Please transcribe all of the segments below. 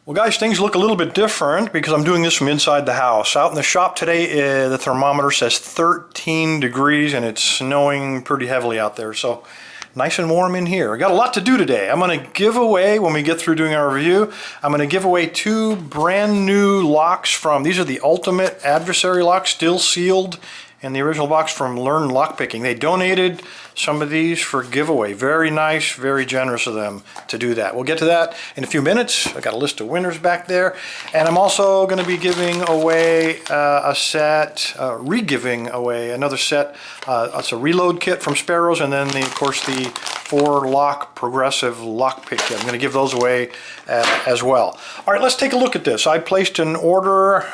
Well guys, things look a little bit different because I'm doing this from inside the house. Out in the shop today, the thermometer says 13 degrees and it's snowing pretty heavily out there. So nice and warm in here. I got a lot to do today. I'm going to give away, when we get through doing our review, I'm going to give away 2 brand new locks from, these are the Ultimate Adversary locks, still sealed in the original box from Learn Lockpicking. They donated some of these for giveaway. Very nice, very generous of them to do that. We'll get to that in a few minutes. I got a list of winners back there. And I'm also going to be giving away a set, re-giving away another set. It's a reload kit from Sparrows, and then of course the 4-lock progressive lockpick kit. I'm going to give those away as well. All right, let's take a look at this. I placed an order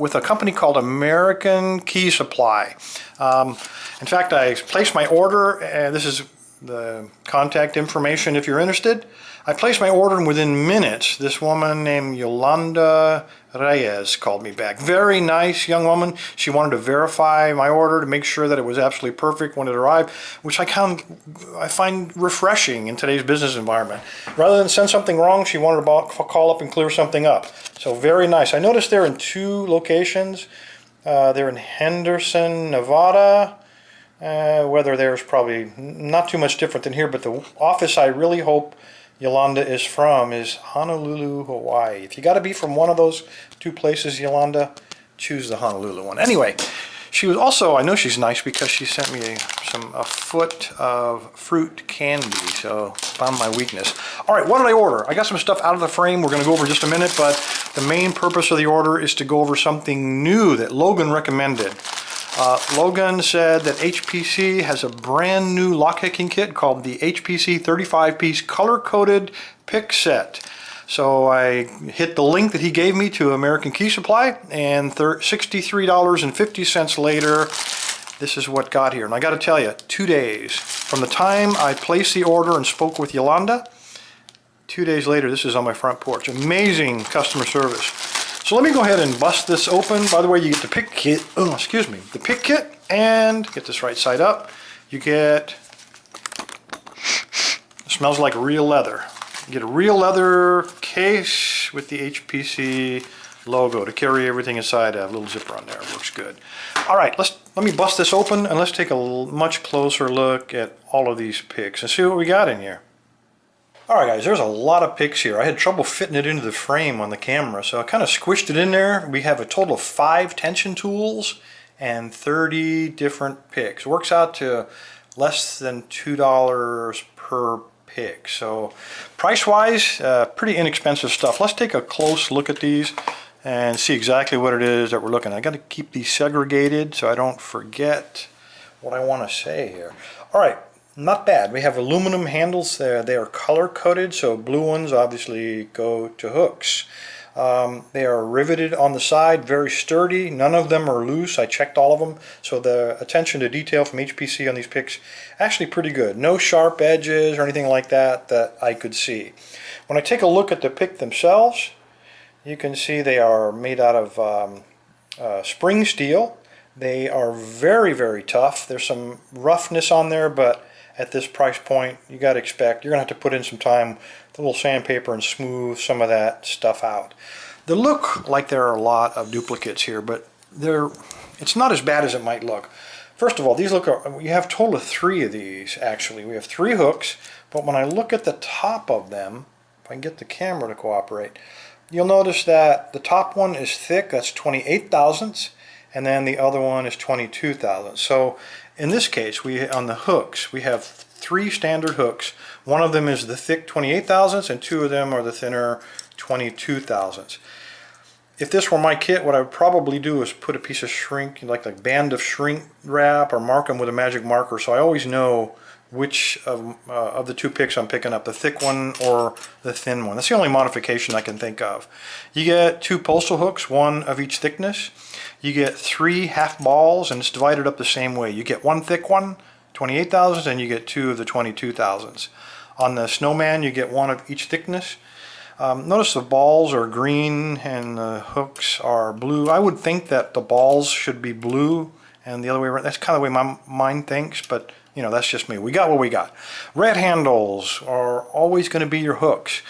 with a company called American Key Supply. In fact, I placed my order, and this is the contact information if you're interested. I placed my order, and within minutes, this woman named Yolanda Reyes called me back. Very nice young woman. She wanted to verify my order to make sure that it was absolutely perfect when it arrived, which I find refreshing in today's business environment. Rather than send something wrong, she wanted to call up and clear something up. So very nice. I noticed they're in 2 locations. They're in Henderson, Nevada. Weather there is probably not too much different than here, but the office I really hope Yolanda is from is Honolulu, Hawaii. If you got to be from one of those 2 places, Yolanda, choose the Honolulu one. Anyway, she was also, I know she's nice because she sent me a foot of fruit candy, so found my weakness. All right, what did I order? I got some stuff out of the frame we're going to go over in just a minute, but the main purpose of the order is to go over something new that Logan recommended. Logan said that HPC has a brand new lock-picking kit called the HPC 35-piece color-coded pick set. So I hit the link that he gave me to American Key Supply, and $63.50 later, this is what got here. And I got to tell you, 2 days from the time I placed the order and spoke with Yolanda, 2 days later, this is on my front porch. Amazing customer service. So let me go ahead and bust this open. By the way, you get the pick kit, the pick kit, and get this right side up. You get, it smells like real leather. You get a real leather case with the HPC logo to carry everything inside. A little zipper on there, works good. All right, let me bust this open and let's take a much closer look at all of these picks and see what we got in here. Alright guys, there's a lot of picks here. I had trouble fitting it into the frame on the camera, so I kind of squished it in there. We have a total of 5 tension tools and 30 different picks. Works out to less than $2 per pick. So price-wise, pretty inexpensive stuff. Let's take a close look at these and see exactly what it is that we're looking at. I got to keep these segregated so I don't forget what I want to say here. Alright. Not bad. We have aluminum handles there. They are color coded, so blue ones obviously go to hooks. They are riveted on the side, very sturdy. None of them are loose. I checked all of them. So the attention to detail from HPC on these picks, actually pretty good. No sharp edges or anything like that that I could see. When I take a look at the pick themselves, you can see they are made out of spring steel. They are very, very tough. There's some roughness on there, but at this price point, you got to expect you're going to have to put in some time with a little sandpaper and smooth some of that stuff out. They look like there are a lot of duplicates here, but it's not as bad as it might look. First of all, these we have a total of 3 of these actually. We have 3 hooks, but when I look at the top of them, if I can get the camera to cooperate, you'll notice that the top one is thick, that's 28 thousandths, and then the other one is 22 thousandths. So in this case, on the hooks, we have 3 standard hooks. One of them is the thick 28 thousandths and 2 of them are the thinner 22 thousandths. If this were my kit, what I would probably do is put a piece of shrink, like a band of shrink wrap, or mark them with a magic marker so I always know which of the 2 picks I'm picking up, the thick one or the thin one. That's the only modification I can think of. You get 2 postal hooks, 1 of each thickness. You get 3 half balls, and it's divided up the same way. You get 1 thick one, 28 thousandths, and you get 2 of the 22 thousandths. On the snowman, you get 1 of each thickness. Notice the balls are green and the hooks are blue. I would think that the balls should be blue and the other way around. That's kind of the way my mind thinks, but you know, that's just me. We got what we got. Red handles are always going to be your hooks.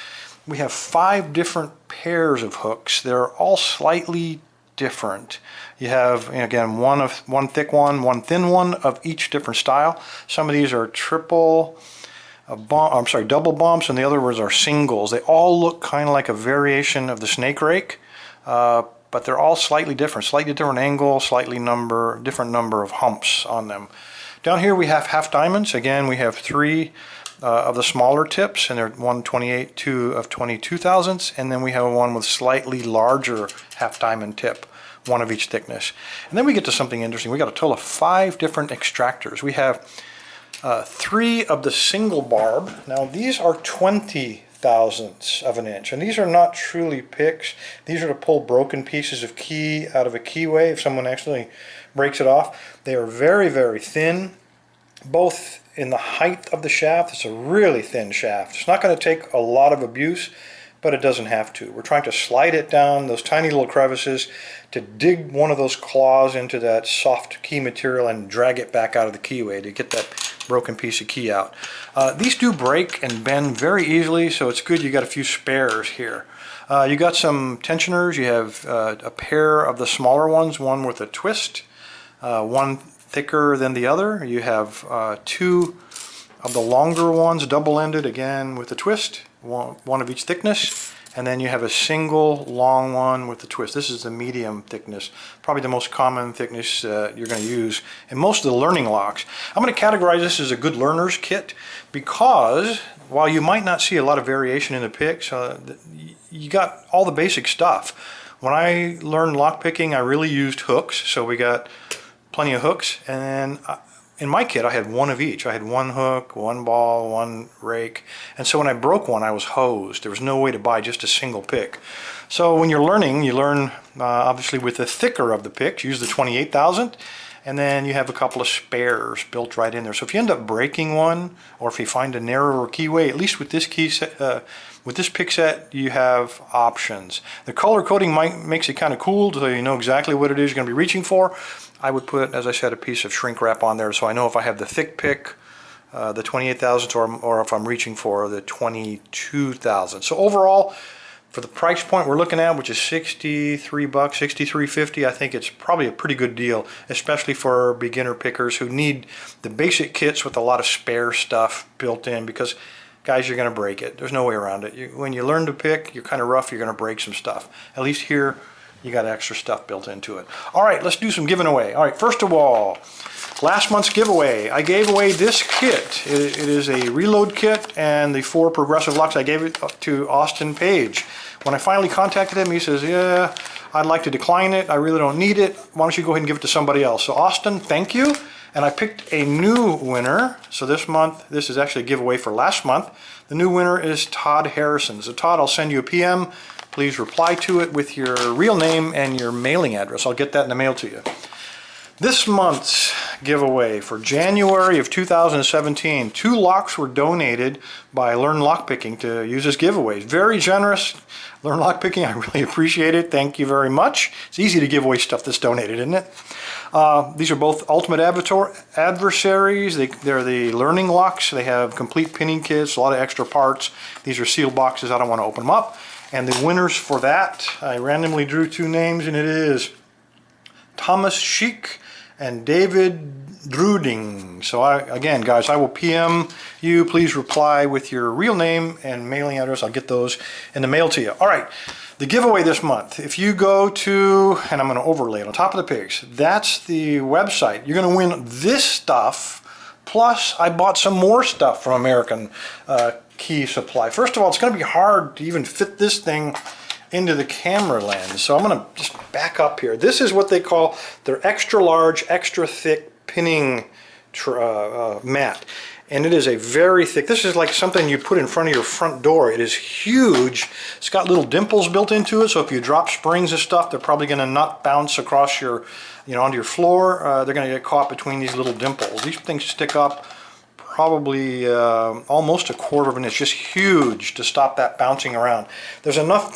we have 5 different pairs of hooks. They're all slightly different. You have, again, one thick one thin one of each different style. Some of these are double bumps, and the other ones are singles. They all look kind of like a variation of the snake rake, but they're all slightly different angle, different number of humps on them. Down here we have half diamonds. Again, we have 3 of the smaller tips, and they're 1/28, 2 of 22 thousandths, and then we have one with slightly larger half diamond tip, 1 of each thickness. And then we get to something interesting. We got a total of 5 different extractors. We have 3 of the single barb. Now these are 20 thousandths of an inch, and these are not truly picks. These are to pull broken pieces of key out of a keyway if someone actually breaks it off. They are very, very thin, both in the height of the shaft. It's a really thin shaft. It's not going to take a lot of abuse, but it doesn't have to. We're trying to slide it down those tiny little crevices to dig one of those claws into that soft key material and drag it back out of the keyway to get that broken piece of key out. These do break and bend very easily, so it's good you got a few spares here. You got some tensioners. You have a pair of the smaller ones, one with a twist, one thicker than the other. You have 2 of the longer ones, double-ended, again with a twist, one of each thickness, and then you have a single long one with the twist. This is the medium thickness, probably the most common thickness you're going to use in most of the learning locks. I'm going to categorize this as a good learner's kit because while you might not see a lot of variation in the picks, you got all the basic stuff. When I learned lockpicking, I really used hooks, so we got plenty of hooks, and in my kit I had 1 of each. I had 1 hook, 1 ball, 1 rake, and so when I broke one I was hosed. There was no way to buy just a single pick. So when you're learning, you learn obviously with the thicker of the picks. Use the 28 thousandth, and then you have a couple of spares built right in there. So if you end up breaking one, or if you find a narrower keyway, at least with this with this pick set, you have options. The color coding makes it kind of cool, so you know exactly what it is you're going to be reaching for. I would put, as I said, a piece of shrink wrap on there, so I know if I have the thick pick, the 28 thousandths, or if I'm reaching for the 22 thousandths. So overall, for the price point we're looking at, which is $63, $63.50, I think it's probably a pretty good deal, especially for beginner pickers who need the basic kits with a lot of spare stuff built in, because guys, you're going to break it. There's no way around it. When you learn to pick, you're kind of rough, you're going to break some stuff. At least here, you got extra stuff built into it. All right, let's do some giving away. All right, first of all, last month's giveaway. I gave away this kit. It is a reload kit and the 4 progressive locks. I gave it to Austin Page. When I finally contacted him, he says, yeah, I'd like to decline it. I really don't need it. Why don't you go ahead and give it to somebody else? So Austin, thank you. And I picked a new winner. So this month, this is actually a giveaway for last month. The new winner is Todd Harrison. So Todd, I'll send you a PM. Please reply to it with your real name and your mailing address. I'll get that in the mail to you. This month's giveaway for January of 2017, 2 locks were donated by Learn Lockpicking to use as giveaways. Very generous. Learn Lockpicking, I really appreciate it. Thank you very much. It's easy to give away stuff that's donated, isn't it? These are both Ultimate Adversaries. They're the learning locks. They have complete pinning kits, a lot of extra parts. These are sealed boxes. I don't want to open them up. And the winners for that, I randomly drew 2 names, and it is Thomas Schick and David Druding. So again, guys, I will PM you. Please reply with your real name and mailing address. I'll get those in the mail to you. All right, the giveaway this month. If you go to, and I'm going to overlay it on top of the pigs, that's the website. You're going to win this stuff. Plus, I bought some more stuff from American Key Supply. First of all, it's going to be hard to even fit this thing into the camera lens, so I'm going to just back up here. This is what they call their extra large, extra thick pinning mat, and it is a very thick. This is like something you put in front of your front door. It is huge. It's got little dimples built into it, so if you drop springs and stuff, they're probably going to not bounce across your, onto your floor. They're going to get caught between these little dimples. These things stick up probably almost a quarter of an inch, just huge to stop that bouncing around. There's enough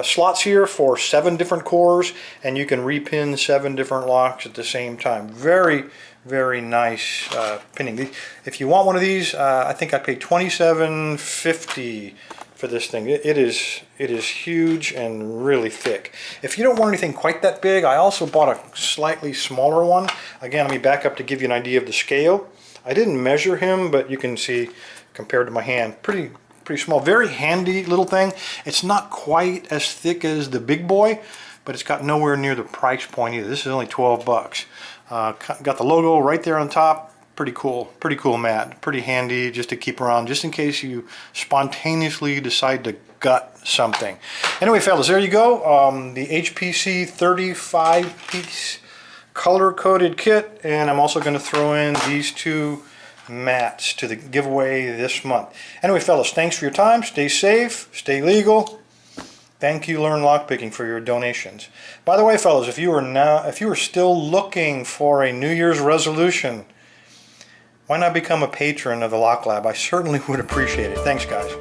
slots here for 7 different cores, and you can repin 7 different locks at the same time. Very, very nice pinning. If you want one of these, I think I paid $27.50 for this thing. It is huge and really thick. If you don't want anything quite that big, I also bought a slightly smaller one. Again, let me back up to give you an idea of the scale. I didn't measure him, but you can see compared to my hand, pretty small. Very handy little thing. It's not quite as thick as the big boy, but it's got nowhere near the price point either. This is only 12 bucks. Got the logo right there on top. Pretty cool mat. Pretty handy just to keep around, just in case you spontaneously decide to gut something. Anyway, fellas, there you go. The HPC 35 piece color-coded kit, and I'm also going to throw in these two mats to the giveaway this month. Anyway, fellas, thanks for your time. Stay safe, stay legal. Thank you, Learn Lockpicking, for your donations. By the way, fellas, if you are still looking for a New Year's resolution, why not become a patron of the Lock Lab? I certainly would appreciate it. Thanks, guys.